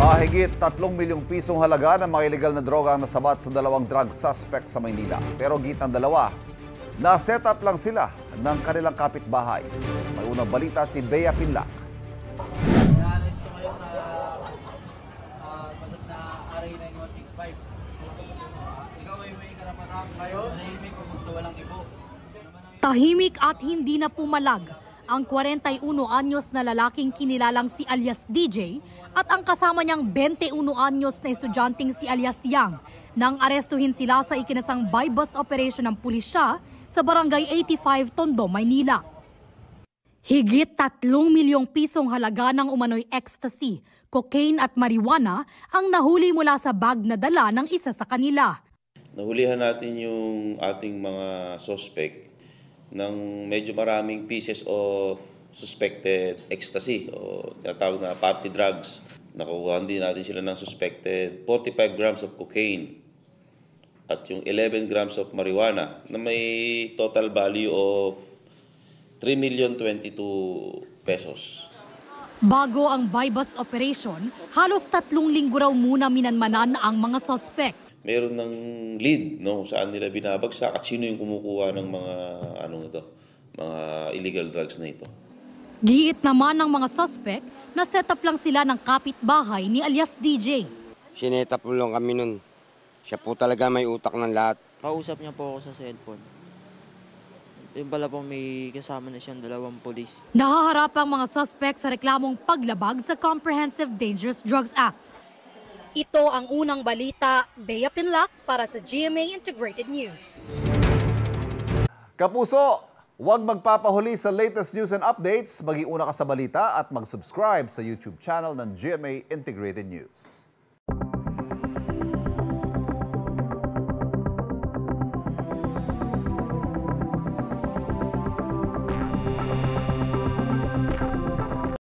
Mahigit 3 milyong pisong halaga ng mga ilegal na droga ang nasabat sa 2 drug suspect sa Maynila. Pero git ang dalawa, na-set up lang sila ng kanilang kapitbahay. May unang balita si Bea Pinlac. Na-arresto kayo sa batas na RA 9165. Ikaw ay may karapatan kayo, nahimik kung gusto walang ibo. Tahimik at hindi na pumalag ang 41 anyos na lalaking kinilalang si alias DJ at ang kasama niyang 21 anyos na estudyanteng si alias Yang nang arestuhin sila sa ikinasang buy-bust operation ng pulisya sa Barangay 85, Tondo, Maynila. Higit 3 milyong pisong halaga ng umano'y ecstasy, cocaine at marijuana ang nahuli mula sa bag na dala ng isa sa kanila. Nahulihan natin yung ating mga suspect ng medyo maraming pieces o suspected ecstasy o tinatawag na party drugs. Nakuha din natin sila ng suspected 45 grams of cocaine at yung 11 grams of marijuana na may total value of 3,022,000 pesos. Bago ang buy-bust operation, halos 3 linggo raw muna minanmanan ang mga suspect. Meron ng lead, no, saan nila binabagsak at sino yung kumukuha ng mga mga illegal drugs na ito. Giit naman ng mga suspect na set up lang sila ng kapitbahay ni alias DJ. Sinetap lang kami nun. Siya po talaga may utak ng lahat. Kausap niya po ako sa cellphone. Yung pala po may kasama na siyang 2 pulis. Nahaharap ang mga suspect sa reklamong paglabag sa Comprehensive Dangerous Drugs Act. Ito ang unang balita, Bea Pinlac para sa GMA Integrated News. Kapuso, huwag magpapahuli sa latest news and updates. Mag-iuna ka sa balita at mag-subscribe sa YouTube channel ng GMA Integrated News.